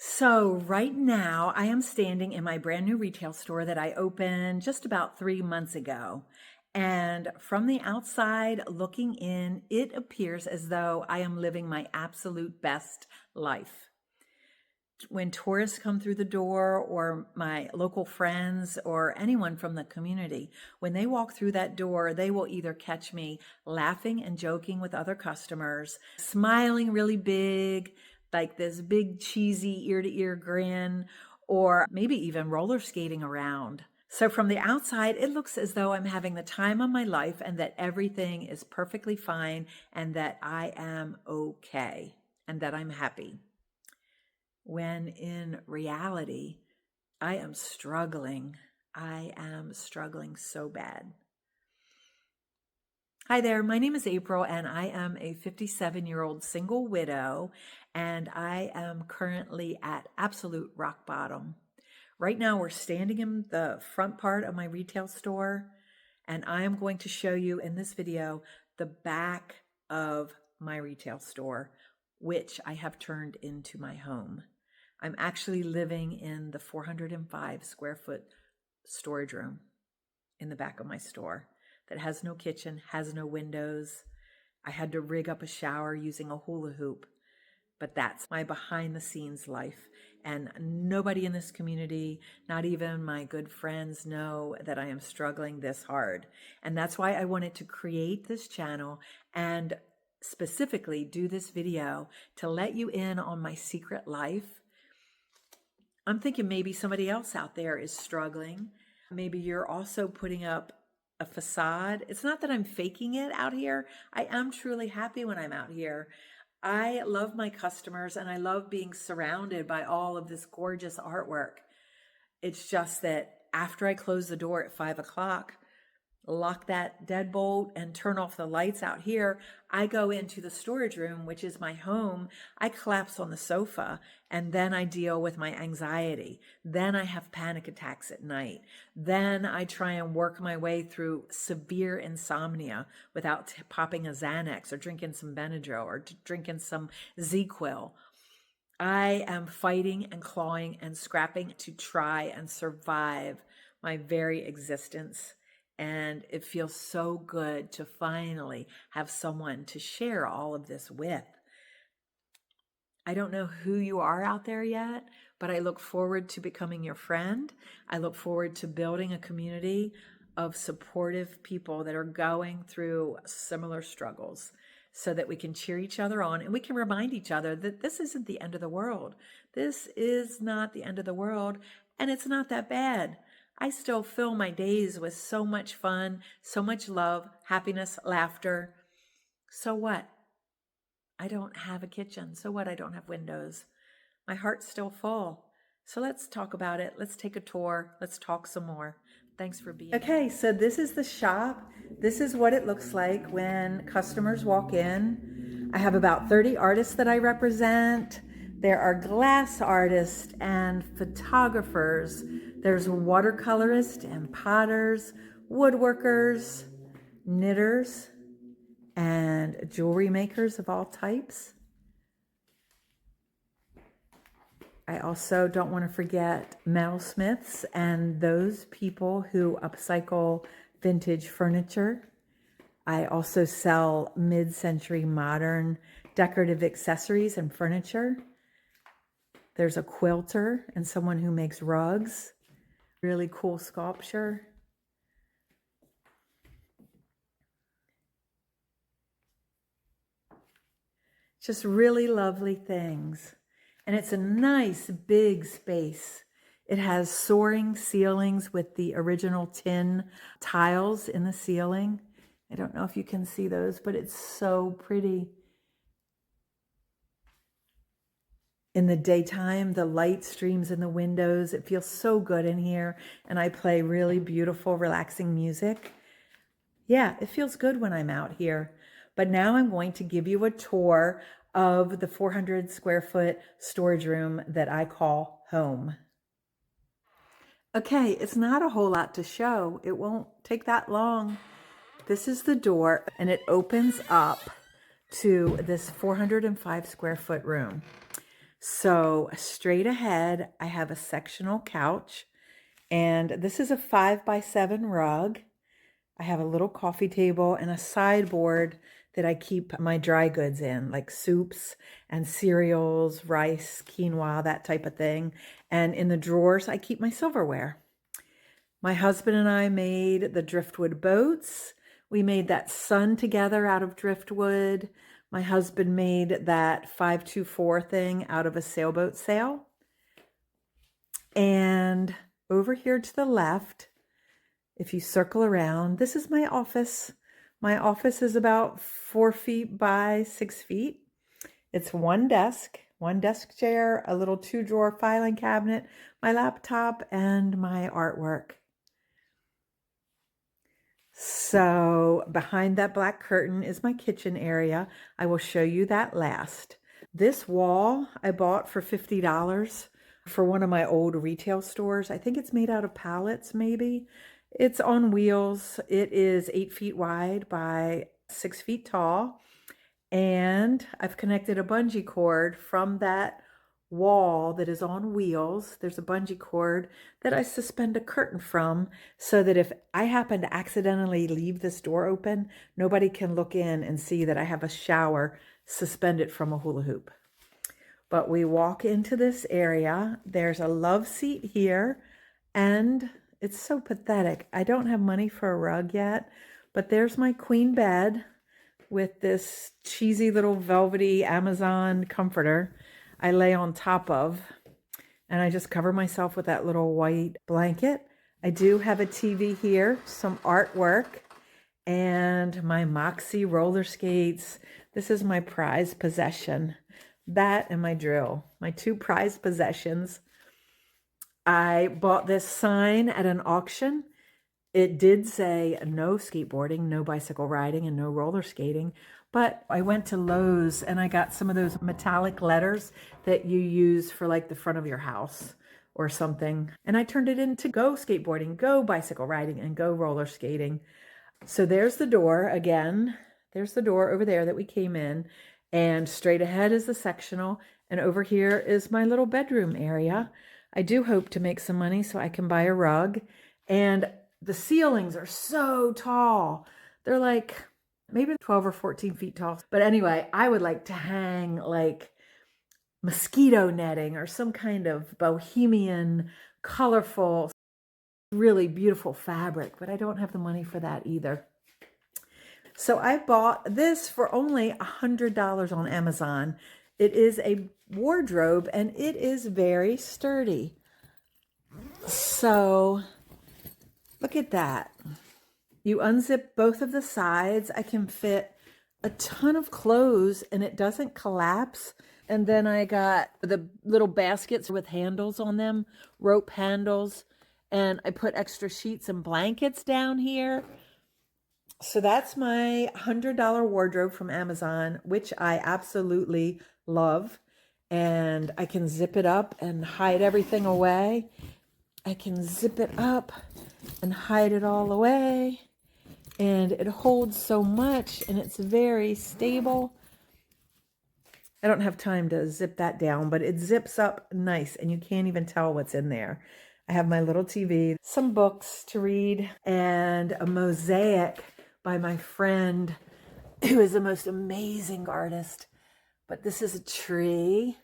So right now I am standing in my brand new retail store that I opened just about 3 months ago. And from the outside looking in, it appears as though I am living my absolute best life. When tourists come through the door, or my local friends, or anyone from the community, when they walk through that door, they will either catch me laughing and joking with other customers, smiling really big, like this big cheesy ear to ear grin, or maybe even roller skating around. So from the outside, it looks as though I'm having the time of my life and that everything is perfectly fine and that I am okay and that I'm happy, when in reality, I am struggling. I am struggling so bad. Hi there, my name is April, and I am a 57-year-old single widow, and I am currently at absolute rock bottom. Right now, we're standing in the front part of my retail store, and I am going to show you in this video the back of my retail store, which I have turned into my home. I'm actually living in the 405 square foot storage room in the back of my store that has no kitchen, has no windows. I had to rig up a shower using a hula hoop, but that's my behind the scenes life. And nobody in this community, not even my good friends, know that I am struggling this hard. And that's why I wanted to create this channel and specifically do this video to let you in on my secret life. I'm thinking maybe somebody else out there is struggling. Maybe you're also putting up a facade. It's not that I'm faking it out here. I am truly happy when I'm out here. I love my customers and I love being surrounded by all of this gorgeous artwork. It's just that after I close the door at 5 o'clock, lock that deadbolt and turn off the lights out here, I go into the storage room, which is my home. I collapse on the sofa, and then I deal with my anxiety. Then I have panic attacks at night. Then I try and work my way through severe insomnia without popping a Xanax or drinking some Benadryl or drinking some ZQuil. I am fighting and clawing and scrapping to try and survive my very existence. And it feels so good to finally have someone to share all of this with. I don't know who you are out there yet, but I look forward to becoming your friend. I look forward to building a community of supportive people that are going through similar struggles, so that we can cheer each other on and we can remind each other that this isn't the end of the world. This is not the end of the world, and it's not that bad. I still fill my days with so much fun, so much love, happiness, laughter. So what? I don't have a kitchen. So what? I don't have windows. My heart's still full. So let's talk about it. Let's take a tour. Let's talk some more. Thanks for being here. Okay, so this is the shop. This is what it looks like when customers walk in. I have about 30 artists that I represent. There are glass artists and photographers. There's watercolorists and potters, woodworkers, knitters, and jewelry makers of all types. I also don't want to forget metalsmiths and those people who upcycle vintage furniture. I also sell mid-century modern decorative accessories and furniture. There's a quilter and someone who makes rugs. Really cool sculpture. Just really lovely things. And it's a nice big space. It has soaring ceilings with the original tin tiles in the ceiling. I don't know if you can see those, but it's so pretty. In the daytime, the light streams in the windows. It feels so good in here. And I play really beautiful, relaxing music. Yeah, it feels good when I'm out here. But now I'm going to give you a tour of the 400 square foot storage room that I call home. Okay, it's not a whole lot to show. It won't take that long. This is the door, and it opens up to this 405 square foot room. So straight ahead, I have a sectional couch, and this is a 5x7 rug. I have a little coffee table and a sideboard that I keep my dry goods in, like soups and cereals, rice, quinoa, that type of thing. And in the drawers, I keep my silverware. My husband and I made the driftwood boats. We made that sun together out of driftwood. My husband made that 524 thing out of a sailboat sail. And over here to the left, if you circle around, this is my office. My office is about 4 feet by 6 feet. It's one desk chair, a little 2-drawer filing cabinet, my laptop, and my artwork. So behind that black curtain is my kitchen area. I will show you that last. This wall I bought for $50 for one of my old retail stores. I think it's made out of pallets, maybe. It's on wheels. It is 8 feet wide by 6 feet tall. And I've connected a bungee cord from that wall that is on wheels. There's a bungee cord that I suspend a curtain from so that if I happen to accidentally leave this door open, nobody can look in and see that I have a shower suspended from a hula hoop. But we walk into this area. There's a love seat here, and it's so pathetic. I don't have money for a rug yet, but there's my queen bed with this cheesy little velvety Amazon comforter I lay on top of, and I just cover myself with that little white blanket. I do have a TV here, some artwork, and my Moxie roller skates. This is my prized possession. That and my drill, my 2 prized possessions. I bought this sign at an auction. It did say no skateboarding, no bicycle riding, and no roller skating. But I went to Lowe's and I got some of those metallic letters that you use for like the front of your house or something. And I turned it into go skateboarding, go bicycle riding, and go roller skating. So there's the door again. There's the door over there that we came in. And straight ahead is the sectional. And over here is my little bedroom area. I do hope to make some money so I can buy a rug. And the ceilings are so tall. They're like maybe 12 or 14 feet tall. But anyway, I would like to hang like mosquito netting or some kind of bohemian, colorful, really beautiful fabric, but I don't have the money for that either. So I bought this for only $100 on Amazon. It is a wardrobe and it is very sturdy. So look at that. You unzip both of the sides. I can fit a ton of clothes and it doesn't collapse. And then I got the little baskets with handles on them, rope handles, and I put extra sheets and blankets down here. So that's my $100 wardrobe from Amazon, which I absolutely love. And I can zip it up and hide everything away. I can zip it up and hide it all away. And it holds so much and it's very stable. I don't have time to zip that down, but it zips up nice and you can't even tell what's in there. I have my little TV, some books to read, and a mosaic by my friend who is the most amazing artist. But this is a tree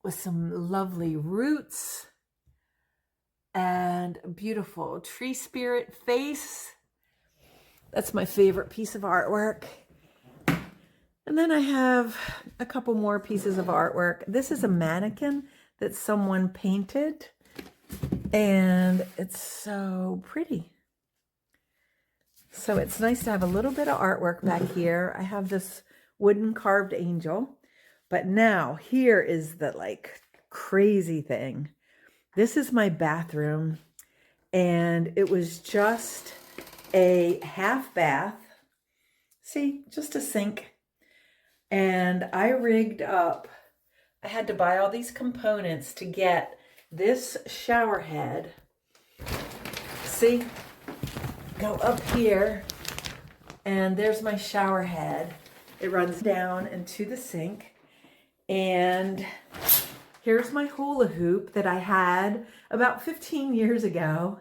with some lovely roots and a beautiful tree spirit face. That's my favorite piece of artwork. And then I have a couple more pieces of artwork. This is a mannequin that someone painted, and it's so pretty. So it's nice to have a little bit of artwork back here. I have this wooden carved angel, but now here is the like crazy thing. This is my bathroom, and it was just a half bath. See, just a sink. And I rigged up, I had to buy all these components to get this shower head. See, go up here, and there's my shower head. It runs down into the sink, And here's my hula hoop that I had about 15 years ago.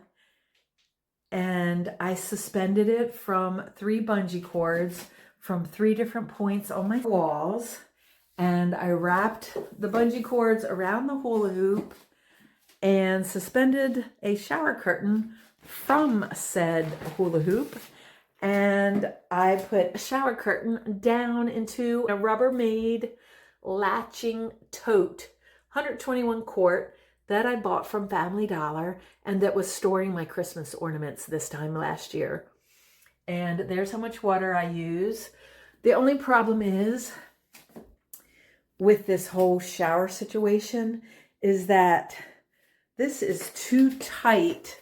And I suspended it from 3 bungee cords from 3 different points on my walls. And I wrapped the bungee cords around the hula hoop and suspended a shower curtain from said hula hoop. And I put a shower curtain down into a Rubbermaid latching tote, 121 quart, that I bought from Family Dollar and that was storing my Christmas ornaments this time last year. And there's how much water I use. The only problem is with this whole shower situation is that this is too tight.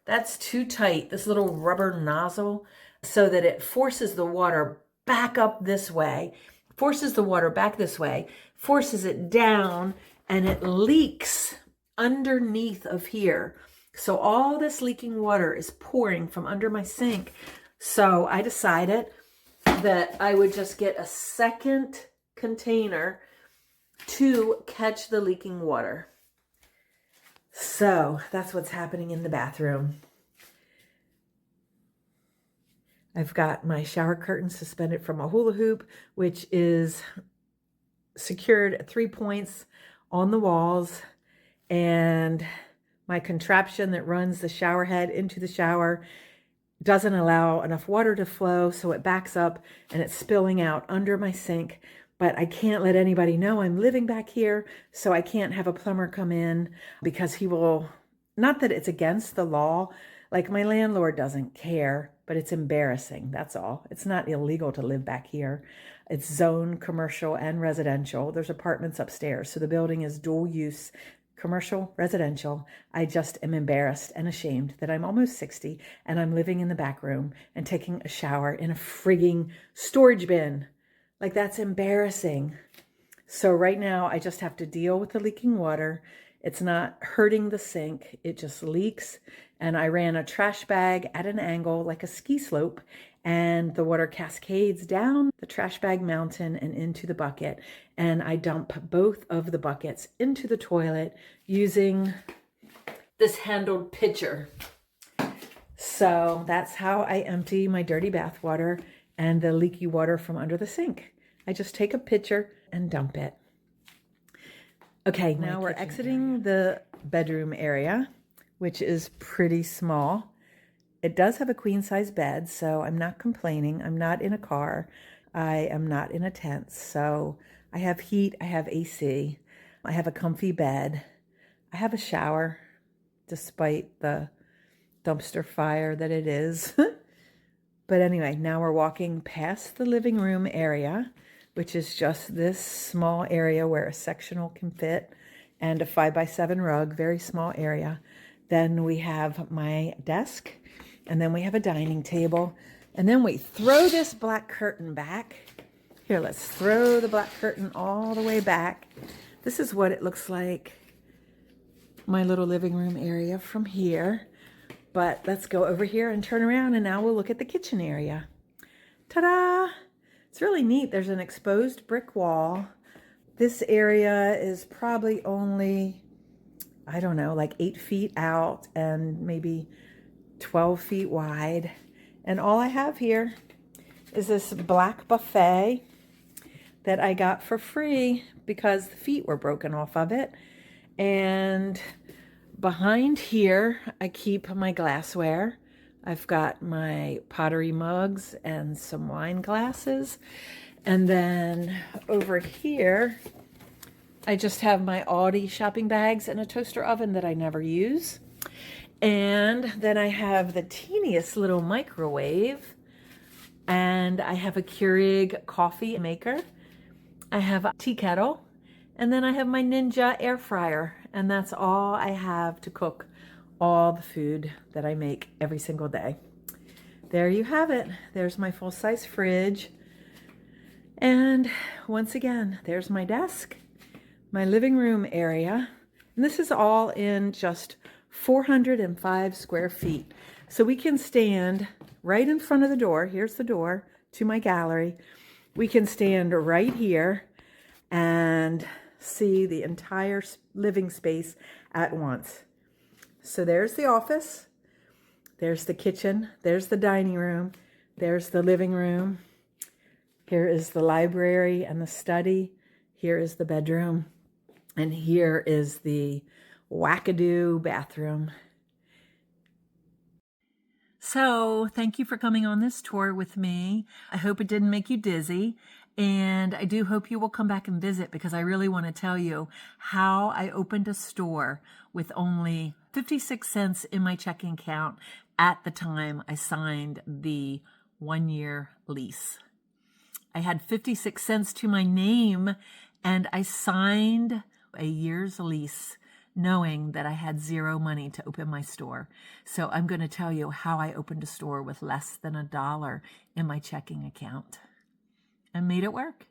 That's too tight, this little rubber nozzle, so that it forces the water back up this way, forces the water back this way, forces it down, and it leaks underneath of here. So all this leaking water is pouring from under my sink. So I decided that I would just get a second container to catch the leaking water. So that's what's happening in the bathroom. I've got my shower curtain suspended from a hula hoop, which is secured at 3 points on the walls, and my contraption that runs the shower head into the shower doesn't allow enough water to flow, so it backs up and it's spilling out under my sink. But I can't let anybody know I'm living back here, so I can't have a plumber come in because he will, not that it's against the law, like my landlord doesn't care, but it's embarrassing, that's all. It's not illegal to live back here. It's zoned commercial and residential. There's apartments upstairs, so the building is dual use, commercial, residential. I just am embarrassed and ashamed that I'm almost 60 and I'm living in the back room and taking a shower in a frigging storage bin. Like, that's embarrassing. So right now I just have to deal with the leaking water. It's not hurting the sink. It just leaks. And I ran a trash bag at an angle like a ski slope, and the water cascades down the trash bag mountain and into the bucket. And I dump both of the buckets into the toilet using this handled pitcher. So that's how I empty my dirty bath water and the leaky water from under the sink. I just take a pitcher and dump it. Okay, now we're exiting the bedroom area, which is pretty small. It does have a queen size bed, so I'm not complaining. I'm not in a car. I am not in a tent. So I have heat, I have AC, I have a comfy bed, I have a shower, despite the dumpster fire that it is. But anyway, now we're walking past the living room area, which is just this small area where a sectional can fit, and a 5x7 rug, very small area. Then we have my desk, and then we have a dining table, and then we throw this black curtain back. Here, let's throw the black curtain all the way back. This is what it looks like, my little living room area from here. But let's go over here and turn around, and now we'll look at the kitchen area. Ta-da! It's really neat. There's an exposed brick wall. This area is probably only, I don't know, like 8 feet out and maybe 12 feet wide. And all I have here is this black buffet that I got for free because the feet were broken off of it. And behind here, I keep my glassware. I've got my pottery mugs and some wine glasses. And then over here, I just have my Aldi shopping bags and a toaster oven that I never use. And then I have the teeniest little microwave. And I have a Keurig coffee maker. I have a tea kettle. And then I have my Ninja air fryer. And that's all I have to cook all the food that I make every single day. There you have it. There's my full-size fridge. And once again, there's my desk, my living room area. And this is all in just 405 square feet. So we can stand right in front of the door. Here's the door to my gallery. We can stand right here and see the entire living space at once. So there's the office, there's the kitchen, there's the dining room, there's the living room. Here is the library and the study. Here is the bedroom. And here is the wackadoo bathroom. So thank you for coming on this tour with me. I hope it didn't make you dizzy. And I do hope you will come back and visit, because I really want to tell you how I opened a store with only 56 cents in my checking account at the time I signed the 1-year lease. I had 56 cents to my name, and I signed a year's lease knowing that I had zero money to open my store. So I'm going to tell you how I opened a store with less than $1 in my checking account and made it work.